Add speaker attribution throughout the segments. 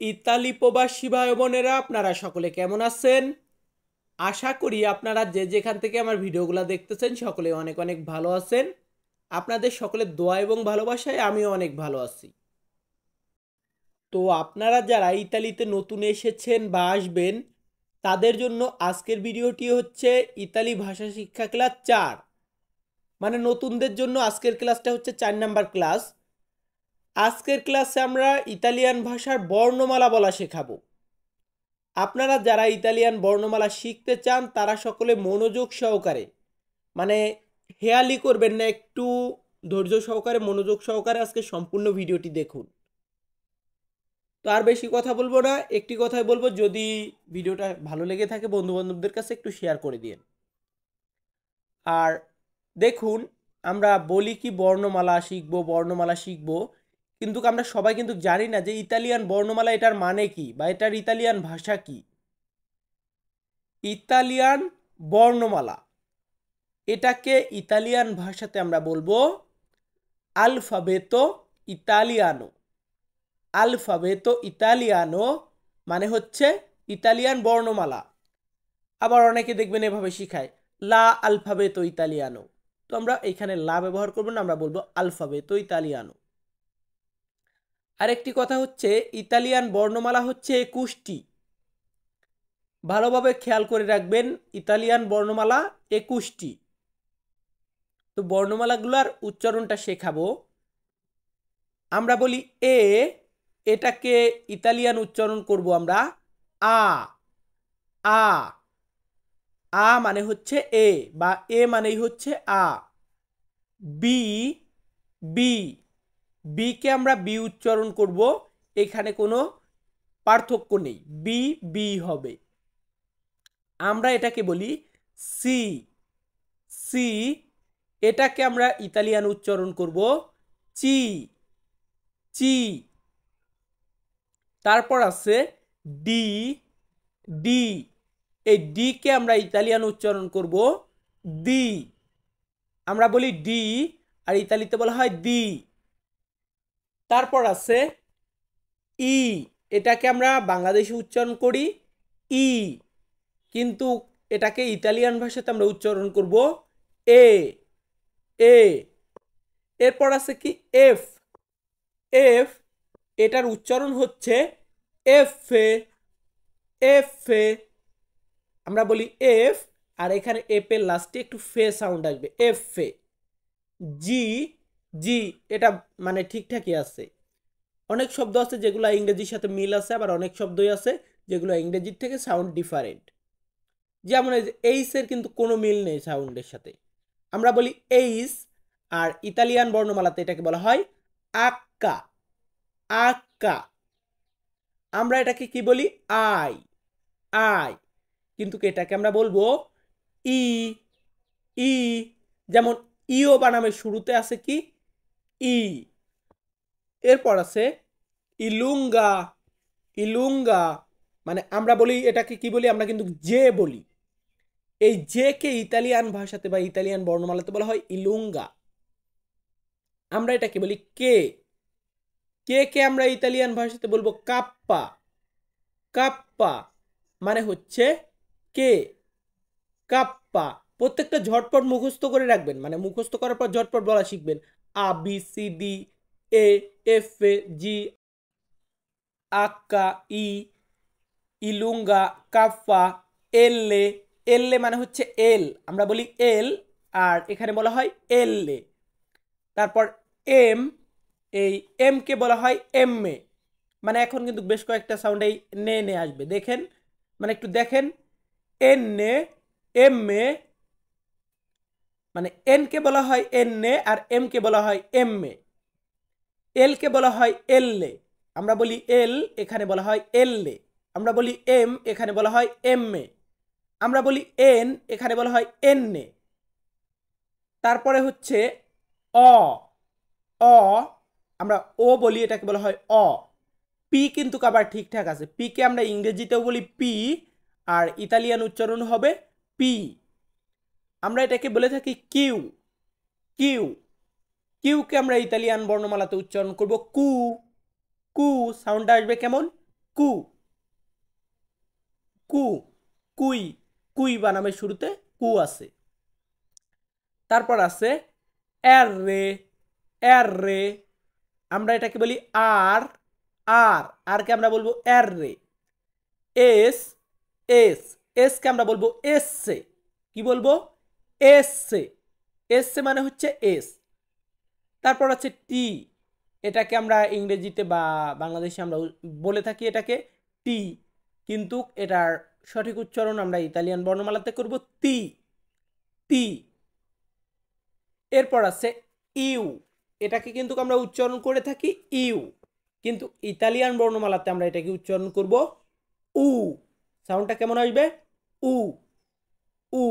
Speaker 1: Italy প্রবাসী ভাই বোনেরা আপনারা সকলে কেমন আছেন? আশা করি আপনারা যে যেখান থেকে আমার ভিডিওগুলো দেখতেছেন সকলে অনেক অনেক ভালো আছেন। আপনাদের সকলের দোয়া এবং ভালোবাসায় আমিও অনেক ভালো আছি। তো আপনারা যারা ইতালিতে নতুন এসেছেন বা আসবেন তাদের জন্য আজকের ভিডিওটি হচ্ছে ইতালি ভাষা শিক্ষা ক্লাস 4। মানে নতুনদের জন্য আজকের ক্লাসটা হচ্ছে 4 নাম্বার ক্লাস। আজকের ক্লাসে আমরা ইতালিয়ান ভাষার বর্ণমালা বলা শেখাবো। আপনারা যারা ইতালিয়ান বর্ণমালা শিখতে চান তারা সকলে মনোযোগ সহকারে, মানে হেয়ালি করবেন না, একটু ধৈর্য সহকারে মনোযোগ সহকারে আজকে সম্পূর্ণ ভিডিওটি দেখুন। তো আর বেশি কথা বলবো না, একটি কথাই বলবো, যদি ভিডিওটা ভালো লেগে থাকে বন্ধু বান্ধবদের কাছে একটু শেয়ার করে দিন। আর দেখুন, আমরা বলি কি বর্ণমালা শিখবো বর্ণমালা শিখবো, কিন্তু আমরা সবাই কিন্তু জানি না যে ইতালিয়ান বর্ণমালা এটার মানে কি বা এটার ইতালিয়ান ভাষা কি। ইতালিয়ান বর্ণমালা, এটাকে ইতালিয়ান ভাষাতে আমরা বলবো আলফাবেতো ইতালিয়ানো। আলফাবেতো ইতালিয়ানো মানে হচ্ছে ইতালিয়ান বর্ণমালা। আবার অনেকে দেখবেন এভাবে শিখায় লা আলফাবেতো ইতালিয়ানো, তো আমরা এখানে লা ব্যবহার করবো না, আমরা বলবো আলফাবেতো ইতালিয়ানো। আরেকটি কথা হচ্ছে ইতালিয়ান বর্ণমালা হচ্ছে 21টি। ভালোভাবে খেয়াল করে রাখবেন, ইতালিয়ান বর্ণমালা 21টি। তো বর্ণমালাগুলোর উচ্চারণটা শেখাবো। আমরা বলি এ, এটাকে ইতালিয়ান উচ্চারণ করব আমরা আ। আ আ মানে হচ্ছে এ, বা এ মানেই হচ্ছে আ। বি, বি, বি কে আমরা বি উচ্চারণ করব, এখানে কোনো পার্থক্য নেই, বি বি হবে। আমরা এটাকে বলি সি। সি, এটাকে আমরা ইতালিয়ান উচ্চারণ করব চি। চি। তারপর আছে ডি। ডি, এই ডি কে আমরা ইতালিয়ান উচ্চারণ করব দি। আমরা বলি ডি, আর ইতালিতে বলা হয় দি। তারপর আছে ই, এটাকে আমরা বাংলাদেশে উচ্চারণ করি ই, কিন্তু এটাকে ইতালিয়ান ভাষাতে আমরা উচ্চারণ করব এ। এ। এরপর আছে কি এফ। এফ, এটার উচ্চারণ হচ্ছে এফ এ। এফ এ, আমরা বলি এফ, আর এখানে এফ এর লাস্টে একটু ফে সাউন্ড আসবে, এফ এ। জি। জি, এটা মানে ঠিকঠাকই আছে। অনেক শব্দ আছে যেগুলো ইংরেজির সাথে মিল আছে, আবার অনেক শব্দই আছে যেগুলো ইংরেজির থেকে সাউন্ড ডিফারেন্ট। যেমন এই যে এইস এর কিন্তু কোনো মিল নেই সাউন্ডের সাথে, আমরা বলি এইস। আর ইতালিয়ান বর্ণমালাতে এটাকে বলা হয় আক্কা। আক্কা। আমরা এটাকে কি বলি আই। আই, কিন্তু এটাকে আমরা বলবো ই। ই, যেমন ইও বানামের শুরুতে আছে কি ই। এরপর আছে ইলুঙ্গা। ইলুঙ্গা, মানে আমরা বলি এটাকে কি বলি, আমরা কিন্তু জে বলি। এই জে কে ইতালিয়ান ভাষাতে বা ইতালিয়ান বর্ণমালাতে বলা হয় ইলুঙ্গা। আমরা এটাকে বলি কে। কে কে আমরা ইতালিয়ান ভাষাতে বলবো কাপ্পা। কাপ্পা মানে হচ্ছে কে। কাপ্পা, প্রত্যেকটা ঝটপট মুখস্থ করে রাখবেন, মানে মুখস্থ করার পর ঝটপট বলা শিখবেন। A B C D E F এ জি আক্কা ই ইলুঙ্গা কাফা এললে। এললে মানে হচ্ছে এল, আমরা বলি এল, আর এখানে বলা হয় এললে। তারপর এম, এই এম কে বলা হয় এম এ। মানে এখন কিন্তু বেশ কয়েকটা সাউন্ড এই নে নে আসবে, দেখেন, মানে একটু দেখেন, এন নে এম এ, মানে এন কে বলা হয় এন নে, আর এম কে বলা হয় এম এ। এল কে বলা হয় এললে, আমরা বলি এল, এখানে বলা হয় এললে। আমরা বলি এম, এখানে বলা হয় এম এ। আমরা বলি এন, এখানে বলা হয় এন এ। তারপরে হচ্ছে অ। অ, আমরা ও বলি, এটাকে বলা হয় অ। পি কিন্তু আবার ঠিকঠাক আছে, পি কে আমরা ইংরেজিতেও বলি পি, আর ইতালিয়ান উচ্চারণ হবে পি। আমরা এটাকে বলে থাকি কিউ। কিউ। কিউকে আমরা ইতালিয়ান বর্ণমালাতে উচ্চারণ করব কু। কু, সাউন্ডটা আসবে কেমন কু, কু, কুই, কুই বানামের শুরুতে কু আছে। তারপর আছে এর রে, এর রে, আমরা এটাকে বলি আর, আর, আর কে আমরা বলবো এর রে। এস, এস, এস কে আমরা বলবো এসে, কি বলবো এসে, এসে মানে হচ্ছে এস। তারপর আছে টি, এটাকে আমরা ইংরেজিতে বা বাংলাদেশে আমরা বলে থাকি এটাকে টি, কিন্তু এটার সঠিক উচ্চারণ আমরা ইতালিয়ান বর্ণমালাতে করব তি, তি। এরপর আছে ইউ, এটাকে কিন্তু আমরা উচ্চারণ করে থাকি ইউ, কিন্তু ইতালিয়ান বর্ণমালাতে আমরা এটাকে উচ্চারণ করব উ, সাউন্ডটা কেমন আসবে উ, উ।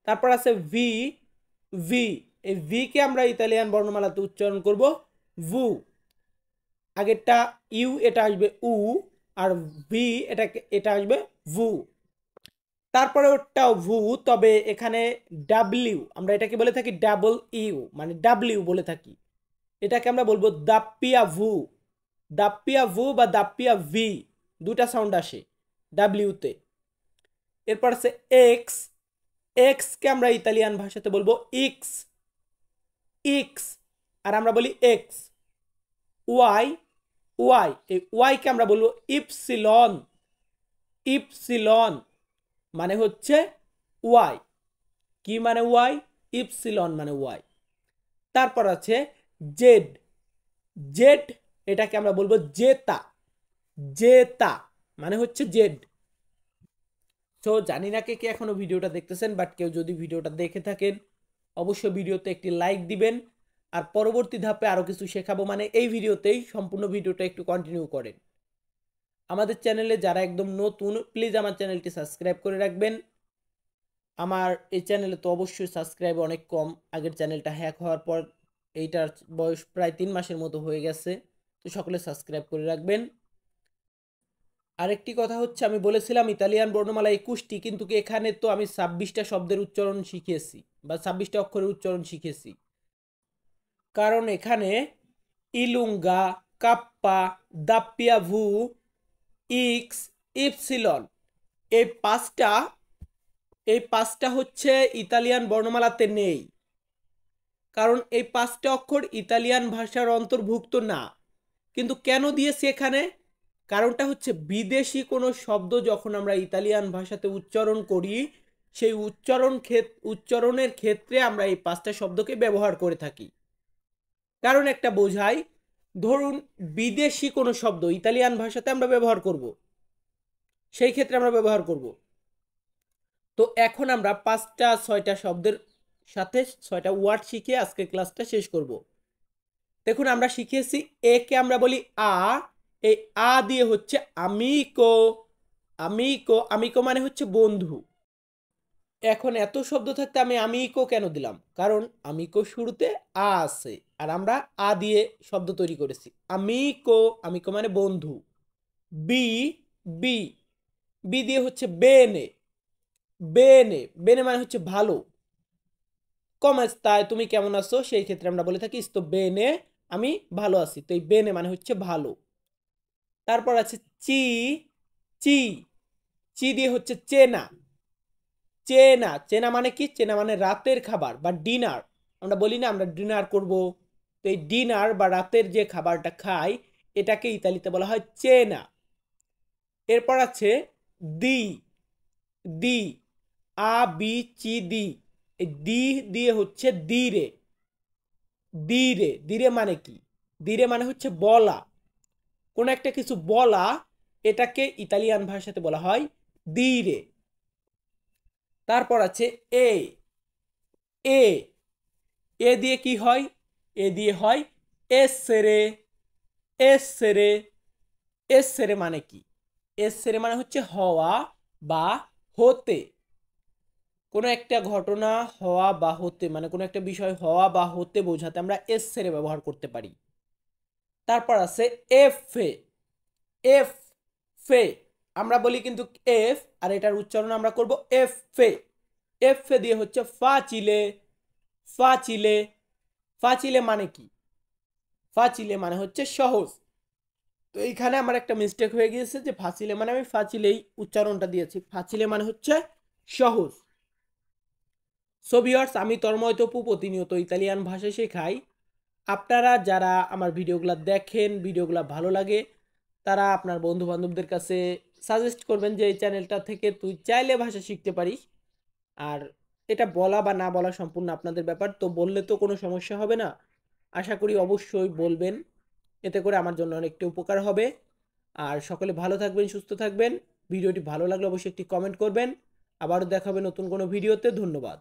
Speaker 1: তারপর আছে ভি, ভি, এই ভি কে আমরা ইতালিয়ান বর্ণমালাতে উচ্চারণ করব ভু, আগেরটা ইউ এটা আসবে উ, আর ভি এটা আসবে ভু। তারপরে ওটাও ভু, তবে এখানে ডাব্লিউ, আমরা এটাকে বলে থাকি ডাবল ইউ, মানে ডাব্লিউ বলে থাকি, এটাকে আমরা বলবো দাপ্পিয়া ভু, দাপ্পিয়া ভু বা দাপ্পিয়া ভি, দুটা সাউন্ড আসে ডাব্লিউতে। এরপর আছে এক্স, এক্স কে আমরা ইতালিয়ান ভাষাতে বলবো ইক্স, ইক্স, আর আমরা বলি এক্স। ওয়াই, ওয়াই, এই ওয়াই কে আমরা বলবো ইপসিলন, ইপসিলন মানে হচ্ছে ওয়াই, কি মানে ওয়াই, ইপসিলন মানে ওয়াই। তারপর আছে জেড, জেড, এটাকে আমরা বলবো জেতা, জেতা মানে হচ্ছে জেড। তো জানি না কে কে এখনো ভিডিওটা দেখতেছেন, বাট কেউ যদি ভিডিওটা দেখে থাকেন অবশ্যই ভিডিওতে একটি লাইক দিবেন, আর পরবর্তী ধাপে আরো কিছু শেখাবো, মানে এই ভিডিওতেই সম্পূর্ণ ভিডিওটা একটু কন্টিনিউ করেন। আমাদের চ্যানেলে যারা একদম নতুন, প্লিজ আমার চ্যানেলটি সাবস্ক্রাইব করে রাখবেন। আমার এই চ্যানেলে তো অবশ্যই সাবস্ক্রাইব অনেক কম, আগের চ্যানেলটা হ্যাক হওয়ার পর এইটার বয়স প্রায় 3 মাসের মতো হয়ে গেছে, তো সকলে সাবস্ক্রাইব করে রাখবেন। আরেকটি কথা হচ্ছে, আমি বলেছিলাম ইতালিয়ান বর্ণমালা 21টি, কিন্তু এখানে তো আমি 26টা শব্দের উচ্চারণ শিখিয়েছি বা 26টা অক্ষরের উচ্চারণ শিখেছি, কারণ এখানে ইলুঙ্গা, কাপ্পা, দাপ্পিয়াভু, ইক্স, ইপসিলন, এই পাঁচটা, এই পাঁচটা হচ্ছে ইতালিয়ান বর্ণমালাতে নেই, কারণ এই পাঁচটা অক্ষর ইতালিয়ান ভাষার অন্তর্ভুক্ত না। কিন্তু কেন দিয়েছি এখানে, কারণটা হচ্ছে বিদেশি কোনো শব্দ যখন আমরা ইতালিয়ান ভাষাতে উচ্চারণ করি, সেই উচ্চারণের ক্ষেত্রে আমরা এই পাঁচটা শব্দকে ব্যবহার করে থাকি। কারণ একটা বোঝাই, ধরুন বিদেশি কোনো শব্দ ইতালিয়ান ভাষাতে আমরা ব্যবহার করব, সেই ক্ষেত্রে আমরা ব্যবহার করব। তো এখন আমরা 5টা 6টা শব্দের সাথে 6টা ওয়ার্ড শিখে আজকে ক্লাসটা শেষ করব। দেখুন আমরা শিখেছি এ কে আমরা বলি আ, এই আ দিয়ে হচ্ছে আমিকো, আমিকো, আমিকো মানে হচ্ছে বন্ধু। এখন এত শব্দ থাকতে আমি আমিকো কেন দিলাম, কারণ আমিকো শুরুতে আ আছে, আর আমরা আ দিয়ে শব্দ তৈরি করেছি আমিকো, আমিকো মানে বন্ধু। বি, বি, বি দিয়ে হচ্ছে বেনে, বেনে, বেনে মানে হচ্ছে ভালো। কমেস্তায়, তুমি কেমন আছো, সেই ক্ষেত্রে আমরা বলে থাকি sto bene, আমি ভালো আছি, তো এই বেনে মানে হচ্ছে ভালো। তারপর আছে চি, চি, চি দিয়ে হচ্ছে চেনা, চেনা, চেনা মানে কি, চেনা মানে রাতের খাবার বা ডিনার, আমরা বলি না আমরা ডিনার করব, তো এই ডিনার বা রাতের যে খাবারটা খাই এটাকে ইতালিতে বলা হয় চেনা। এরপর আছে দি, দি, আ বি চি দি, এই দি দিয়ে হচ্ছে দিরে, দিরে, দিরে মানে কি, দিরে মানে হচ্ছে বলা, কোন একটা কিছু বলা, এটাকে ইতালিয়ান ভাষাতে বলা হয় দিরে। তারপর আছে এ, এ, এ দিয়ে কি হয়, এ দিয়ে হয় এসেরে, এসেরে, এসেরে মানে কি, এসেরে মানে হচ্ছে হওয়া বা হতে, কোনো একটা ঘটনা হওয়া বা হতে, মানে কোনো একটা বিষয় হওয়া বা হতে বোঝাতে আমরা এসেরে ব্যবহার করতে পারি। তারপর আছে এফ, এফ, ফে, আমরা বলি কিন্তু এফ, আর এটার উচ্চারণ আমরা করব এফ ফে, এফ ফে দিয়ে হচ্ছে ফাচিলে, ফাচিলে, ফাচিলে মানে কি, ফাচিলে মানে হচ্ছে সহজ, তো এইখানে আমার একটা মিস্টেক হয়ে গিয়েছে যে ফাচিলে মানে আমি ফাচিলেই উচ্চারণটা দিয়েছি, ফাচিলে মানে হচ্ছে সহজ। সো ভিউয়ার্স, আমি তন্ময় তপু প্রতিনিয়ত ইতালিয়ান ভাষা শেখাই। আপনারা যারা আমার ভিডিওগুলো দেখেন, ভিডিওগুলো ভালো লাগে, তারা আপনার বন্ধু বান্ধবদের কাছে সাজেস্ট করবেন যে এই চ্যানেলটা থেকে তুই চাইলে ভাষা শিখতে পারিস। আর এটা বলা বা না বলা সম্পূর্ণ আপনাদের ব্যাপার, তো বললে তো কোনো সমস্যা হবে না। আশা করি অবশ্যই বলবেন, এতে করে আমার জন্য অনেকটা উপকার হবে। আর সকলে ভালো থাকবেন, সুস্থ থাকবেন। ভিডিওটি ভালো লাগলে অবশ্যই একটি কমেন্ট করবেন। আবারও দেখা হবে নতুন কোনো ভিডিওতে। ধন্যবাদ।